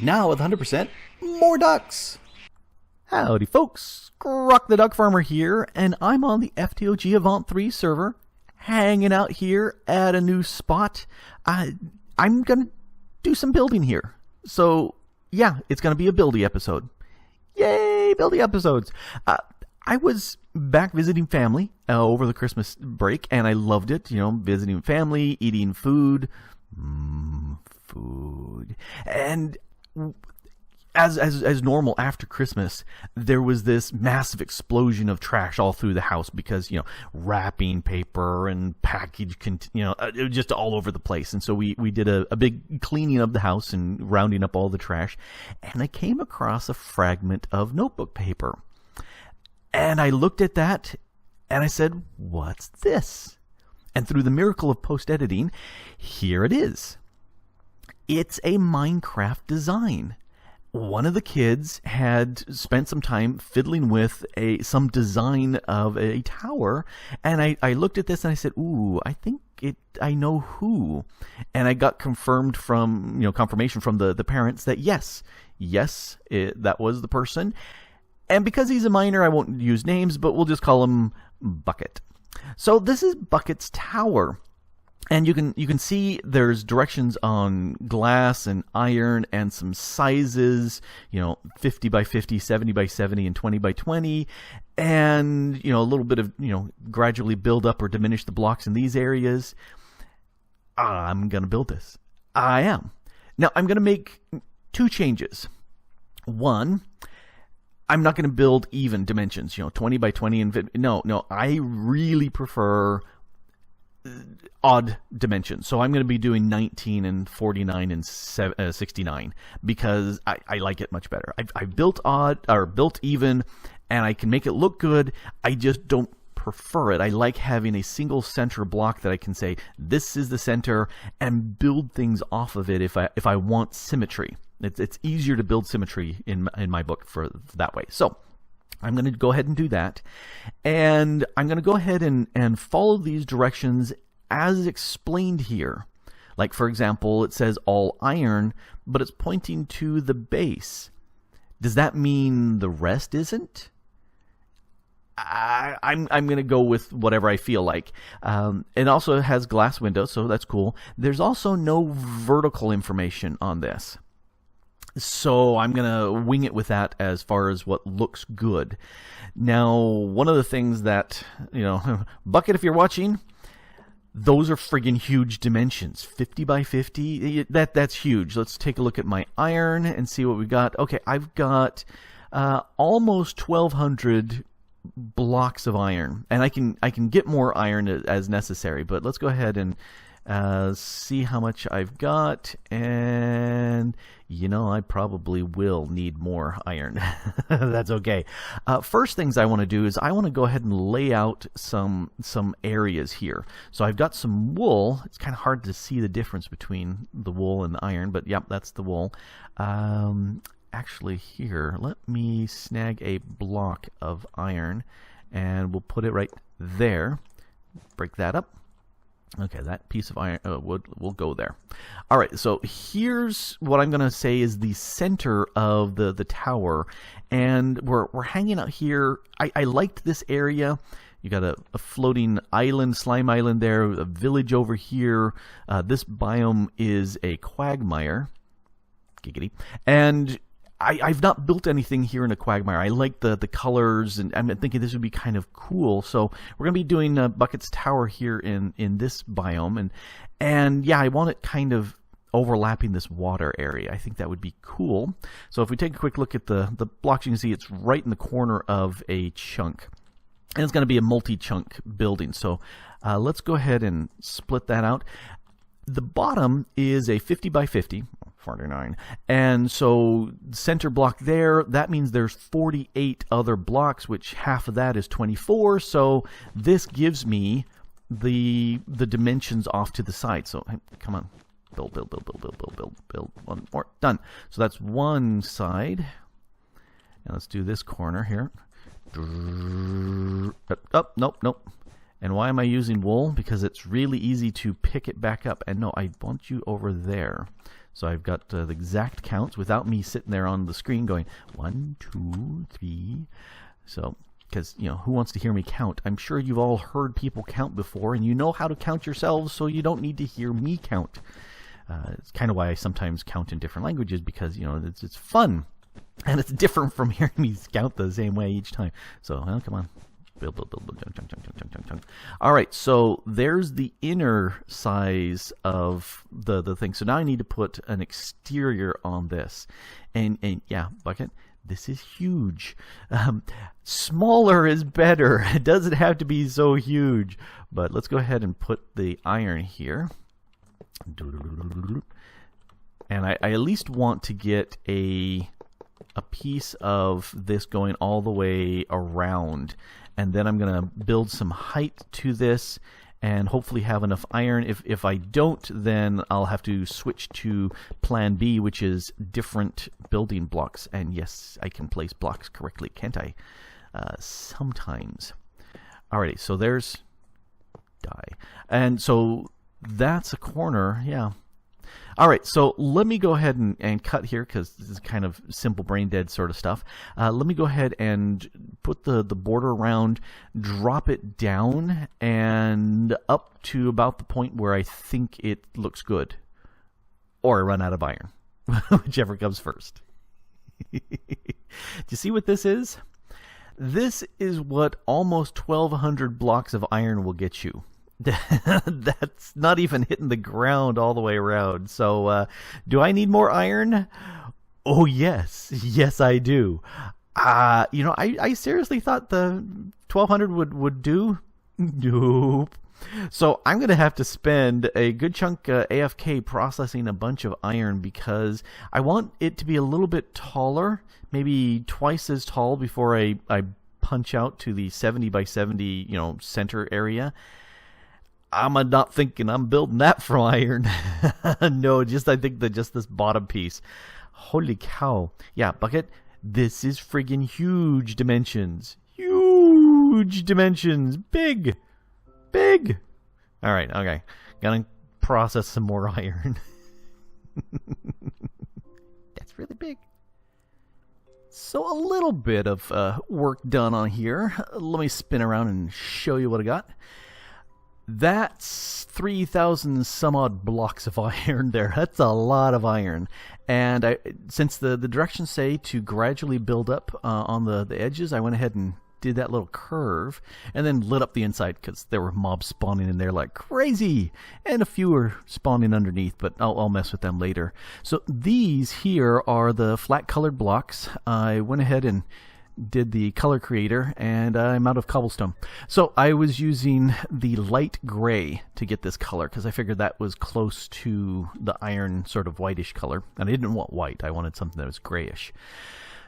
Now with 100% more ducks. Howdy folks, Grok the DuckFarmer here, and I'm on the FTOG Avant3 server, hanging out here at a new spot. I'm gonna do some building here. So yeah, it's gonna be a buildy episode. Yay, buildy episodes. I was back visiting family over the Christmas break, and I loved it. You know, visiting family, eating food. Food. And as normal after Christmas, there was this massive explosion of trash all through the house because, you know, wrapping paper and package, it was just all over the place. And so we did a big cleaning of the house and rounding up all the trash. And I came across a fragment of notebook paper. And I looked at that and I said, what's this? And through the miracle of post-editing, here it is. It's a Minecraft design. One of the kids had spent some time fiddling with some design of a tower, and I looked at this and I said, ooh, I think I know who. And I got confirmation from the parents that yes, that was the person. And because he's a minor, I won't use names, but we'll just call him Bucket. So this is Bucket's tower. And you can see there's directions on glass and iron and some sizes, 50 by 50, 70 by 70, and 20 by 20. And, a little bit of, gradually build up or diminish the blocks in these areas. I'm going to build this. I am. Now, I'm going to make two changes. One, I'm not going to build even dimensions, 20 by 20. And no, I really prefer odd dimensions. So I'm going to be doing 19 and 49 and 69 because I like it much better. I built odd or built even, and I can make it look good. I just don't prefer it. I like having a single center block that I can say this is the center and build things off of it if I want symmetry. It's easier to build symmetry in my book for that way. So I'm going to go ahead and do that. And I'm going to go ahead and follow these directions as explained here. Like, for example, it says all iron, but it's pointing to the base. Does that mean the rest isn't? I'm going to go with whatever I feel like. It also has glass windows, so that's cool. There's also no vertical information on this. So I'm going to wing it with that as far as what looks good. Now, one of the things that, Bucket, if you're watching, those are friggin' huge dimensions. 50 by 50, that's huge. Let's take a look at my iron and see what we got. Okay, I've got almost 1,200 blocks of iron. And I can get more iron as necessary, but let's go ahead and see how much I've got, and I probably will need more iron. That's okay. First things I want to do is I want to go ahead and lay out some areas here. So I've got some wool. It's kind of hard to see the difference between the wool and the iron, but yep, that's the wool. Actually here, let me snag a block of iron and we'll put it right there. Break that up. Okay, that piece of iron wood will go there. All right, so here's what I'm going to say is the center of the tower, and we're hanging out here. I liked this area. You got a floating island, slime island there, a village over here. This biome is a quagmire. Giggity. And I've not built anything here in a quagmire. I like the colors, and I'm thinking this would be kind of cool. So we're going to be doing Bucket's Tower here in this biome. And yeah, I want it kind of overlapping this water area. I think that would be cool. So if we take a quick look at the blocks, you can see it's right in the corner of a chunk. And it's going to be a multi-chunk building. So let's go ahead and split that out. The bottom is a 50 by 50. 49. And so center block there, that means there's 48 other blocks, which half of that is 24. So this gives me the dimensions off to the side. So come on, build. One more, done. So that's one side. And let's do this corner here. Nope. And why am I using wool? Because it's really easy to pick it back up. And no, I want you over there. So I've got the exact counts without me sitting there on the screen going 1, 2, 3. So, because, you know, who wants to hear me count? I'm sure you've all heard people count before, and you know how to count yourselves, so you don't need to hear me count. It's kind of why I sometimes count in different languages, because, you know, it's fun. And it's different from hearing me count the same way each time. So, well, come on. Build, chunk. All right, so there's the inner size of the thing. So now I need to put an exterior on this. And yeah, Bucket, this is huge. Smaller is better. It doesn't have to be so huge. But let's go ahead and put the iron here. And I at least want to get a piece of this going all the way around. And then I'm going to build some height to this and hopefully have enough iron. If I don't, then I'll have to switch to plan B, which is different building blocks. And yes, I can place blocks correctly, can't I? Sometimes. Alrighty, so there's die. And so that's a corner, yeah. All right, so let me go ahead and cut here, because this is kind of simple brain dead sort of stuff. Let me go ahead and put the border around, drop it down, and up to about the point where I think it looks good. Or I run out of iron, whichever comes first. Do you see what this is? This is what almost 1,200 blocks of iron will get you. That's not even hitting the ground all the way around. So do I need more iron? Oh yes, yes I do. You know, I seriously thought the 1,200 would do. Nope. So I'm gonna have to spend a good chunk AFK processing a bunch of iron, because I want it to be a little bit taller, maybe twice as tall, before I punch out to the 70 by 70, you know, center area. I'm not thinking I'm building that from iron. No, I think that just this bottom piece. Holy cow. Yeah, Bucket, this is friggin' huge dimensions. Huge dimensions. Big. Big. All right, okay. Gotta process some more iron. That's really big. So a little bit of work done on here. Let me spin around and show you what I got. That's 3,000 some odd blocks of iron there. That's a lot of iron. And since the directions say to gradually build up on the edges, I went ahead and did that little curve and then lit up the inside, because there were mobs spawning in there like crazy. And a few were spawning underneath, but I'll mess with them later. So these here are the flat colored blocks. I went ahead and did the color creator, and I'm out of cobblestone. So I was using the light gray to get this color, because I figured that was close to the iron sort of whitish color. And I didn't want white, I wanted something that was grayish.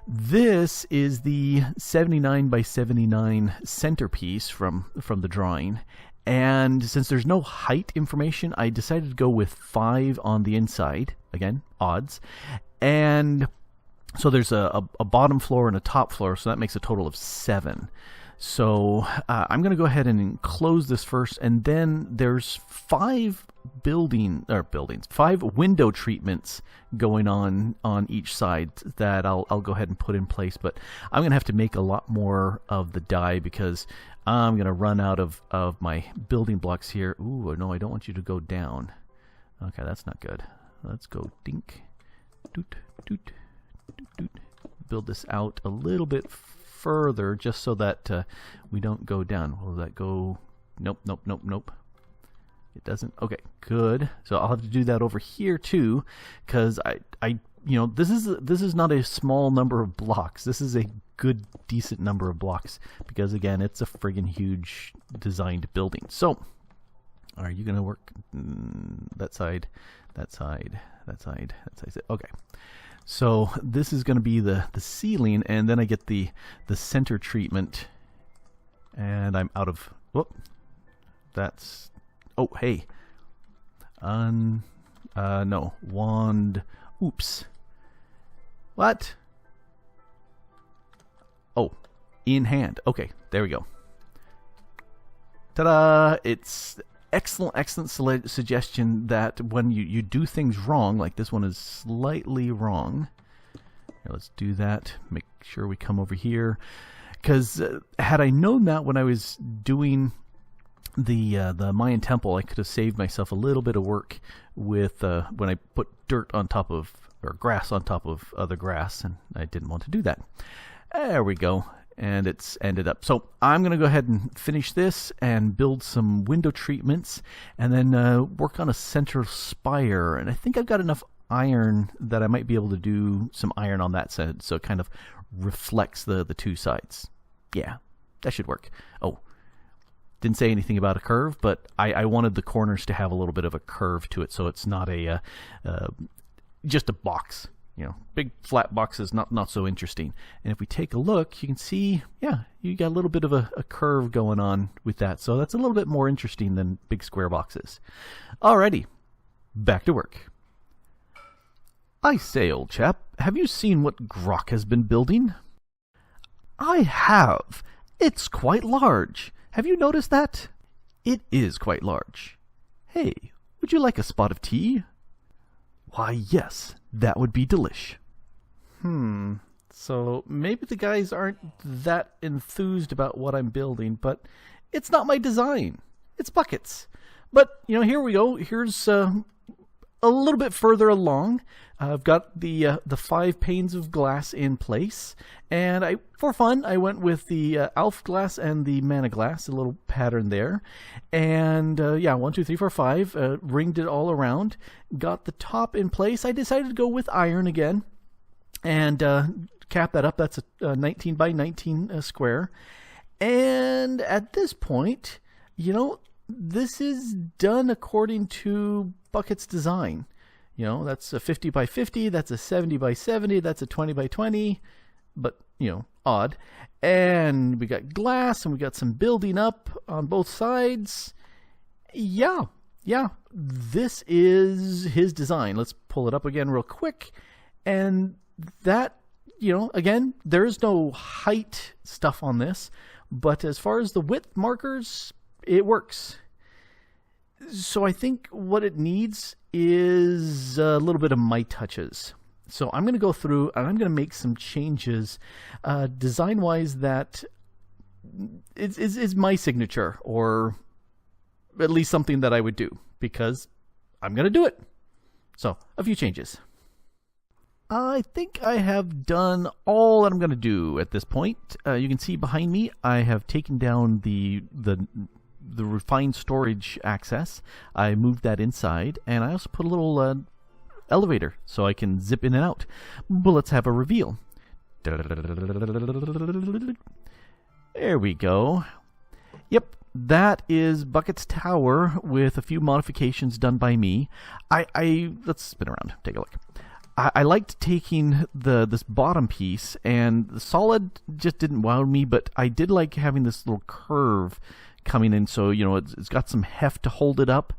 This is the 79 by 79 centerpiece from the drawing. And since there's no height information, I decided to go with 5 on the inside. Again, odds. And so there's a bottom floor and a top floor, so that makes a total of 7. So I'm going to go ahead and enclose this first, and then there's 5 window treatments going on each side that I'll go ahead and put in place. But I'm going to have to make a lot more of the die, because I'm going to run out of my building blocks here. Ooh, no, I don't want you to go down. Okay, that's not good. Let's go dink, doot, doot. Build this out a little bit further, just so that we don't go down. Will that go? Nope, nope, nope, nope. It doesn't. Okay, good. So I'll have to do that over here too, because I you know, this is not a small number of blocks. This is a good, decent number of blocks, because again, it's a friggin' huge designed building. So, are you gonna work that side, that side, that side, that side? Okay. So this is going to be the ceiling, and then I get the center treatment, and I'm out of. Whoop. That's. Oh, hey. No. Wand. Oops. What? Oh, in hand. Okay, there we go. Ta-da! It's excellent suggestion that when you do things wrong, like this one is slightly wrong. Here, let's do that. Make sure we come over here. Because had I known that when I was doing the Mayan temple, I could have saved myself a little bit of work with when I put dirt on top of, or grass on top of other grass, and I didn't want to do that. There we go. And it's ended up. So I'm going to go ahead and finish this and build some window treatments and then work on a center spire. And I think I've got enough iron that I might be able to do some iron on that side, so it kind of reflects the two sides. Yeah, that should work. Oh, didn't say anything about a curve, but I wanted the corners to have a little bit of a curve to it, so it's not a just a box. You know, big flat box is not so interesting. And if we take a look, you can see, yeah, you got a little bit of a curve going on with that. So that's a little bit more interesting than big square boxes. Alrighty, back to work. I say, old chap, have you seen what Grok has been building? I have. It's quite large. Have you noticed that? It is quite large. Hey, would you like a spot of tea? Why, yes, that would be delish. So maybe the guys aren't that enthused about what I'm building, but it's not my design. It's buckets. But, you know, here we go. Here's a little bit further along. I've got the 5 panes of glass in place, and for fun, I went with the Alf glass and the Mana glass, a little pattern there, and yeah, 1, 2, 3, 4, 5, ringed it all around, got the top in place. I decided to go with iron again, and cap that up. That's a 19 by 19 square, and at this point, you know, this is done according to Bucket's design. You know, that's a 50 by 50, that's a 70 by 70, that's a 20 by 20, but, you know, odd. And we got glass, and we got some building up on both sides. Yeah, this is his design. Let's pull it up again real quick. And that, you know, again, there is no height stuff on this, but as far as the width markers, it works. So I think what it needs is a little bit of my touches. So I'm going to go through and I'm going to make some changes design-wise that is my signature, or at least something that I would do, because I'm going to do it. So a few changes. I think I have done all that I'm going to do at this point. You can see behind me I have taken down the refined storage access. I moved that inside, and I also put a little elevator so I can zip in and out. But let's have a reveal. There we go. Yep, that is Bucket's tower with a few modifications done by me. Let's spin around, take a look. I liked taking this bottom piece, and the solid just didn't wow me, but I did like having this little curve coming in, so you know it's got some heft to hold it up,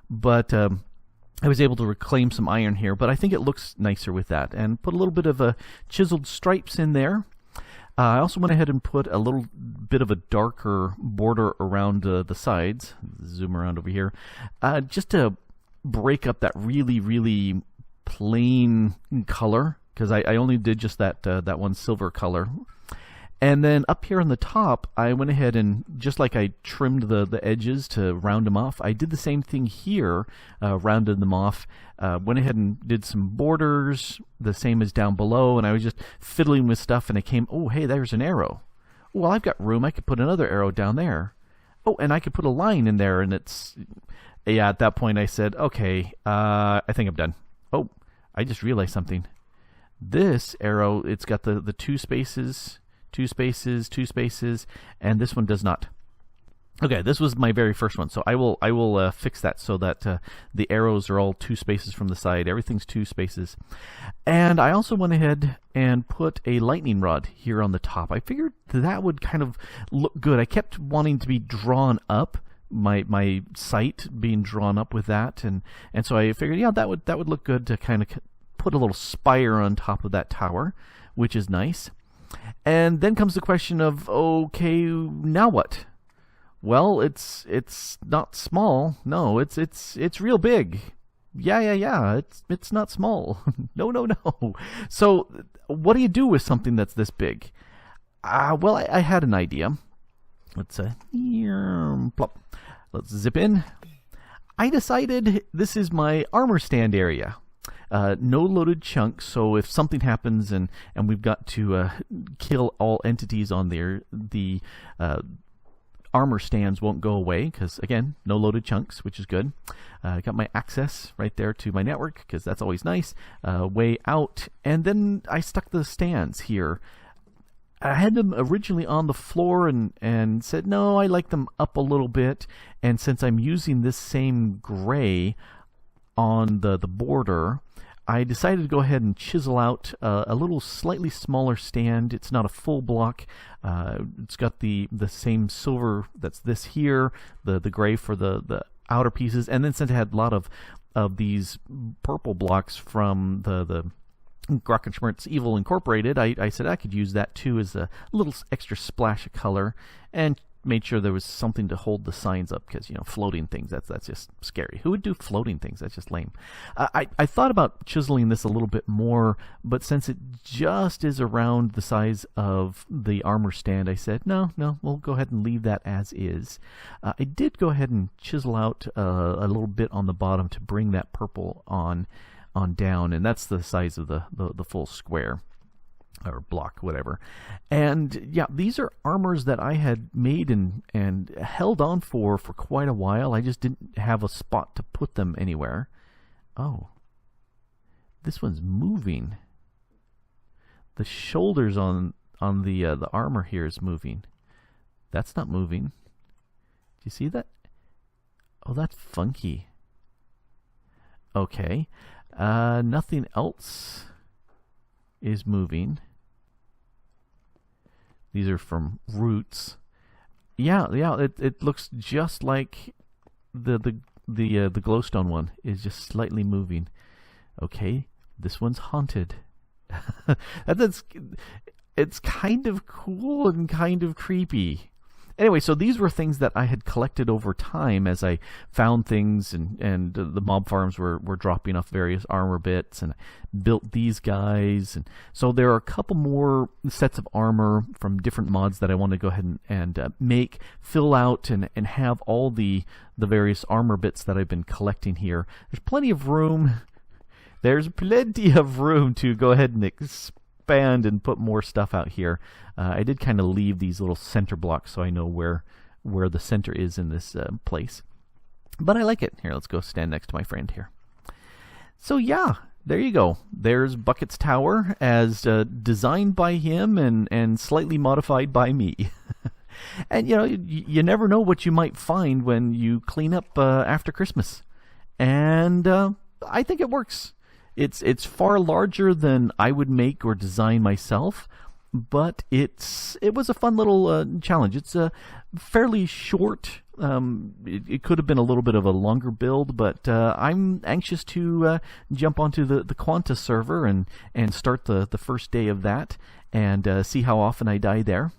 but I was able to reclaim some iron here, but I think it looks nicer with that, and put a little bit of chiseled stripes in there. I also went ahead and put a little bit of a darker border around the sides. Zoom around over here, just to break up that really plain color, because I only did just that one silver color. And then up here on the top, I went ahead and, just like I trimmed the edges to round them off, I did the same thing here, rounded them off, went ahead and did some borders, the same as down below, and I was just fiddling with stuff, and I came, oh, hey, there's an arrow. Well, I've got room, I could put another arrow down there. Oh, and I could put a line in there, and it's, yeah, at that point I said, okay, I think I'm done. Oh, I just realized something. This arrow, it's got the 2 spaces, 2 spaces, 2 spaces, and this one does not. Okay, this was my very first one, so I will fix that so that the arrows are all 2 spaces from the side. Everything's 2 spaces. And I also went ahead and put a lightning rod here on the top. I figured that would kind of look good. I kept wanting to be drawn up, my sight being drawn up with that, and so I figured, yeah, that would look good to kind of put a little spire on top of that tower, which is nice. And then comes the question of, okay, now what? Well, it's not small. No, it's real big. Yeah. It's not small. No. So, what do you do with something that's this big? Well, I had an idea. Let's plop. Let's zip in. I decided this is my armor stand area. No loaded chunks, so if something happens and we've got to kill all entities on there, the armor stands won't go away because, again, no loaded chunks, which is good. Got my access right there to my network because that's always nice. Way out, and then I stuck the stands here. I had them originally on the floor and said, no, I like them up a little bit. And since I'm using this same gray on the border, I decided to go ahead and chisel out a little slightly smaller stand. It's not a full block. It's got the same silver that's this here, the gray for the outer pieces. And then since I had a lot of these purple blocks from the Grok and Schmertz Evil Incorporated, I said I could use that too as a little extra splash of color, and made sure there was something to hold the signs up because, floating things, that's just scary. Who would do floating things? That's just lame. I thought about chiseling this a little bit more, but since it just is around the size of the armor stand, I said, no, we'll go ahead and leave that as is. I did go ahead and chisel out a little bit on the bottom to bring that purple on down, and that's the size of the full square or block, whatever. And yeah, these are armors that I had made and held on for quite a while. I just didn't have a spot to put them anywhere. Oh, this one's moving. The shoulders on the armor here is moving. That's not moving. Do you see that? Oh, that's funky. Okay. Nothing else is moving. These are from roots. Yeah. It looks just like the glowstone one is just slightly moving. Okay, this one's haunted. It's kind of cool and kind of creepy. Anyway, so these were things that I had collected over time as I found things, and the mob farms were dropping off various armor bits, and built these guys. And so there are a couple more sets of armor from different mods that I want to go ahead and make, fill out, and have all the various armor bits that I've been collecting here. There's plenty of room. There's plenty of room to go ahead and expand and put more stuff out here. I did kind of leave these little center blocks so I know where the center is in this place. But I like it. Here, let's go stand next to my friend here. So yeah, there you go. There's Bucket's Tower as designed by him and slightly modified by me. And you never know what you might find when you clean up after Christmas. And I think it works. It's far larger than I would make or design myself, but it was a fun little challenge. It's a fairly short. It could have been a little bit of a longer build, but I'm anxious to jump onto the Quanta server and start the first day of that and see how often I die there.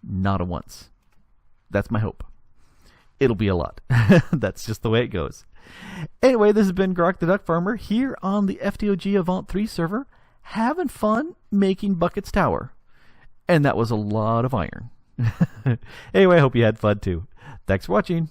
Not a once. That's my hope. It'll be a lot. That's just the way it goes. Anyway, this has been Grok the Duck Farmer here on the FTOG Avant3 server, having fun making Bucket's Tower. And that was a lot of iron. Anyway, I hope you had fun too. Thanks for watching.